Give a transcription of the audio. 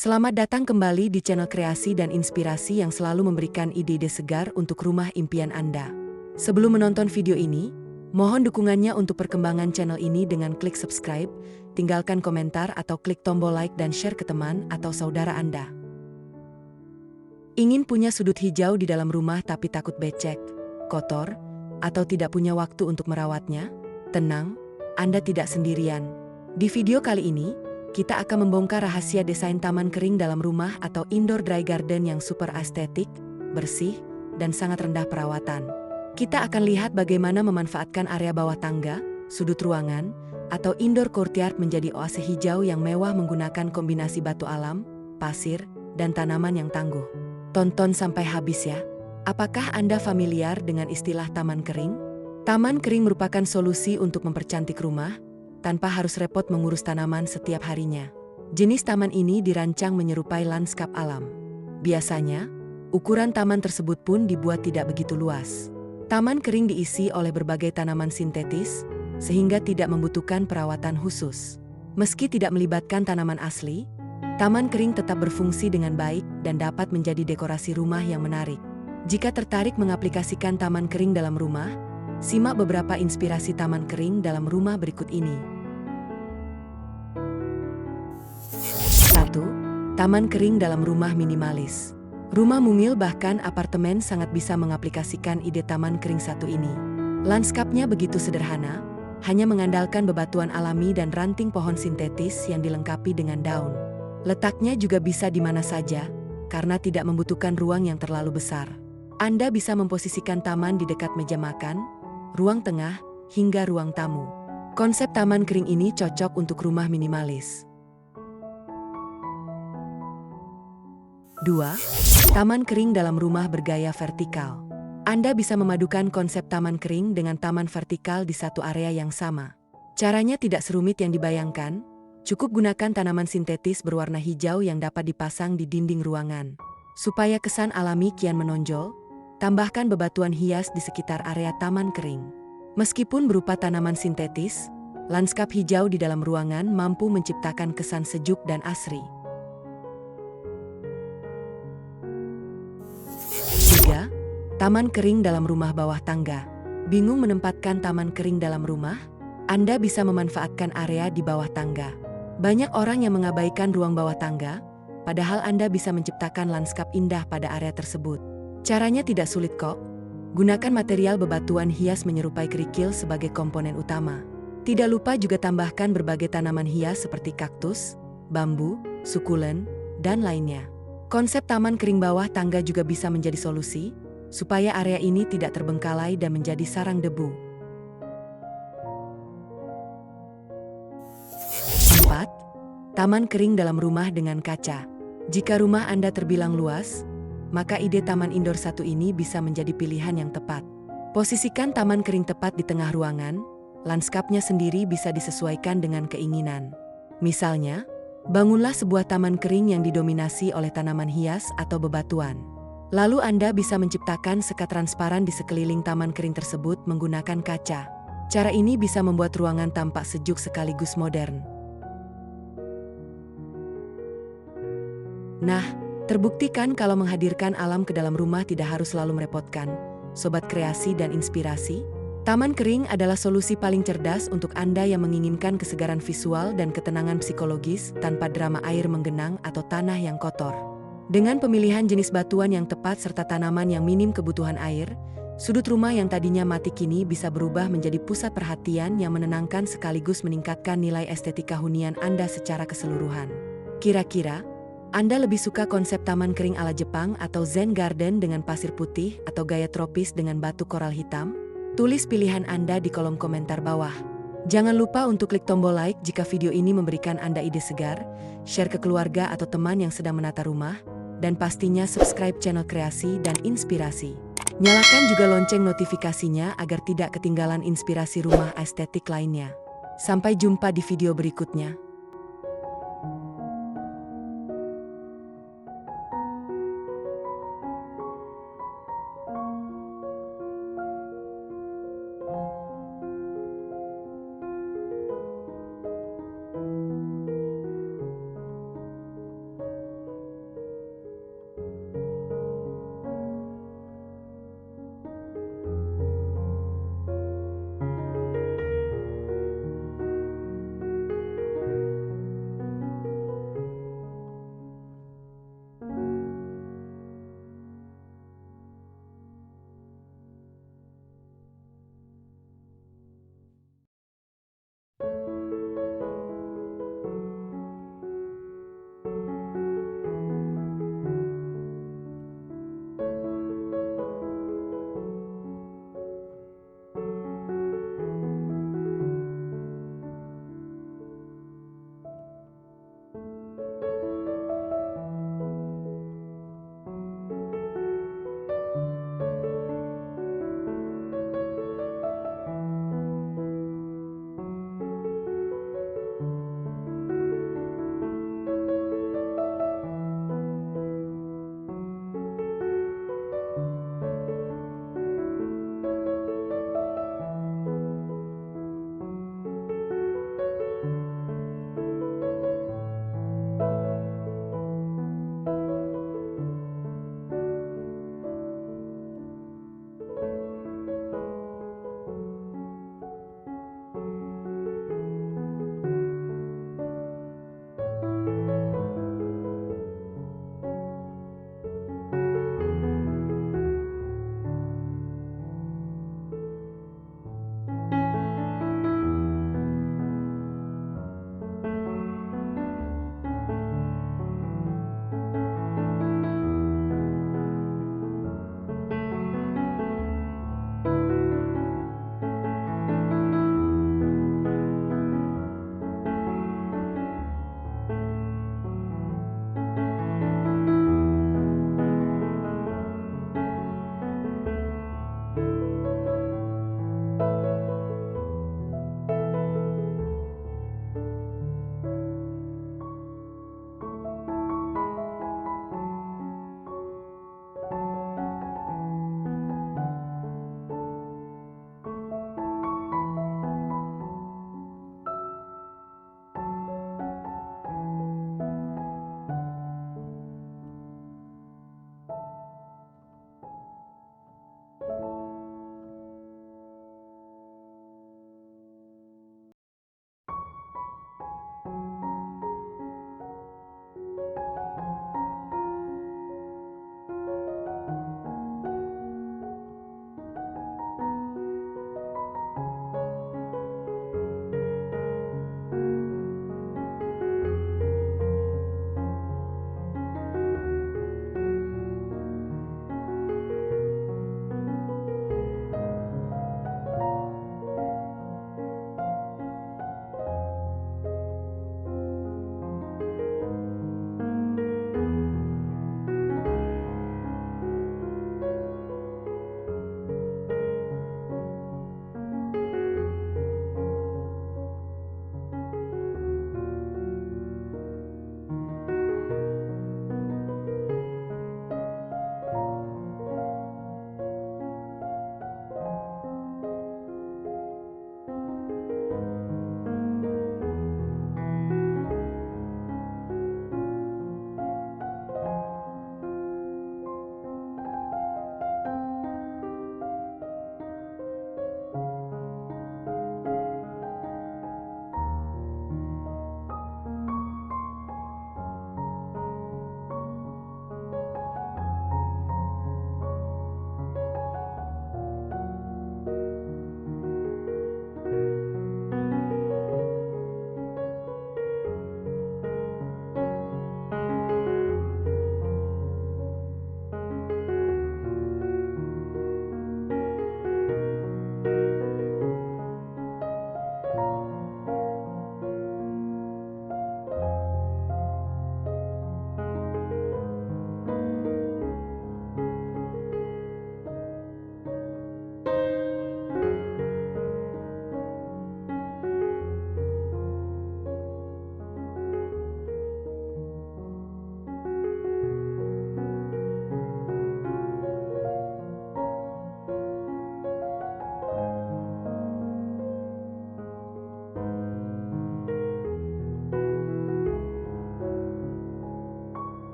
Selamat datang kembali di channel kreasi dan inspirasi yang selalu memberikan ide-ide segar untuk rumah impian Anda. Sebelum menonton video ini, mohon dukungannya untuk perkembangan channel ini dengan klik subscribe, tinggalkan komentar atau klik tombol like dan share ke teman atau saudara Anda. Ingin punya sudut hijau di dalam rumah tapi takut becek, kotor, atau tidak punya waktu untuk merawatnya? Tenang, Anda tidak sendirian. Di video kali ini, kita akan membongkar rahasia desain taman kering dalam rumah atau indoor dry garden yang super estetik, bersih, dan sangat rendah perawatan. Kita akan lihat bagaimana memanfaatkan area bawah tangga, sudut ruangan, atau indoor courtyard menjadi oase hijau yang mewah menggunakan kombinasi batu alam, pasir, dan tanaman yang tangguh. Tonton sampai habis ya. Apakah Anda familiar dengan istilah taman kering? Taman kering merupakan solusi untuk mempercantik rumah, tanpa harus repot mengurus tanaman setiap harinya. Jenis taman ini dirancang menyerupai lanskap alam. Biasanya, ukuran taman tersebut pun dibuat tidak begitu luas. Taman kering diisi oleh berbagai tanaman sintetis, sehingga tidak membutuhkan perawatan khusus. Meski tidak melibatkan tanaman asli, taman kering tetap berfungsi dengan baik dan dapat menjadi dekorasi rumah yang menarik. Jika tertarik mengaplikasikan taman kering dalam rumah, simak beberapa inspirasi taman kering dalam rumah berikut ini. 1. Taman kering dalam rumah minimalis. Rumah mungil bahkan apartemen sangat bisa mengaplikasikan ide taman kering satu ini. Lanskapnya begitu sederhana, hanya mengandalkan bebatuan alami dan ranting pohon sintetis yang dilengkapi dengan daun. Letaknya juga bisa di mana saja, karena tidak membutuhkan ruang yang terlalu besar. Anda bisa memposisikan taman di dekat meja makan, ruang tengah, hingga ruang tamu. Konsep taman kering ini cocok untuk rumah minimalis. 2. Taman kering dalam rumah bergaya vertikal. Anda bisa memadukan konsep taman kering dengan taman vertikal di satu area yang sama. Caranya tidak serumit yang dibayangkan, cukup gunakan tanaman sintetis berwarna hijau yang dapat dipasang di dinding ruangan. Supaya kesan alami kian menonjol, tambahkan bebatuan hias di sekitar area taman kering. Meskipun berupa tanaman sintetis, lanskap hijau di dalam ruangan mampu menciptakan kesan sejuk dan asri. 3. Taman kering dalam rumah bawah tangga. Bingung menempatkan taman kering dalam rumah? Anda bisa memanfaatkan area di bawah tangga. Banyak orang yang mengabaikan ruang bawah tangga, padahal Anda bisa menciptakan lanskap indah pada area tersebut. Caranya tidak sulit kok. Gunakan material bebatuan hias menyerupai kerikil sebagai komponen utama. Tidak lupa juga tambahkan berbagai tanaman hias seperti kaktus, bambu, sukulen, dan lainnya. Konsep taman kering bawah tangga juga bisa menjadi solusi, supaya area ini tidak terbengkalai dan menjadi sarang debu. 4. Taman kering dalam rumah dengan kaca. Jika rumah Anda terbilang luas, maka ide taman indoor satu ini bisa menjadi pilihan yang tepat. Posisikan taman kering tepat di tengah ruangan, lanskapnya sendiri bisa disesuaikan dengan keinginan. Misalnya, bangunlah sebuah taman kering yang didominasi oleh tanaman hias atau bebatuan. Lalu Anda bisa menciptakan sekat transparan di sekeliling taman kering tersebut menggunakan kaca. Cara ini bisa membuat ruangan tampak sejuk sekaligus modern. Nah, terbuktikan kalau menghadirkan alam ke dalam rumah tidak harus selalu merepotkan. Sobat kreasi dan inspirasi, taman kering adalah solusi paling cerdas untuk Anda yang menginginkan kesegaran visual dan ketenangan psikologis tanpa drama air menggenang atau tanah yang kotor. Dengan pemilihan jenis batuan yang tepat serta tanaman yang minim kebutuhan air, sudut rumah yang tadinya mati kini bisa berubah menjadi pusat perhatian yang menenangkan sekaligus meningkatkan nilai estetika hunian Anda secara keseluruhan. Kira-kira, Anda lebih suka konsep taman kering ala Jepang atau Zen Garden dengan pasir putih atau gaya tropis dengan batu koral hitam? Tulis pilihan Anda di kolom komentar bawah. Jangan lupa untuk klik tombol like jika video ini memberikan Anda ide segar, share ke keluarga atau teman yang sedang menata rumah, dan pastinya subscribe channel kreasi dan inspirasi. Nyalakan juga lonceng notifikasinya agar tidak ketinggalan inspirasi rumah estetik lainnya. Sampai jumpa di video berikutnya.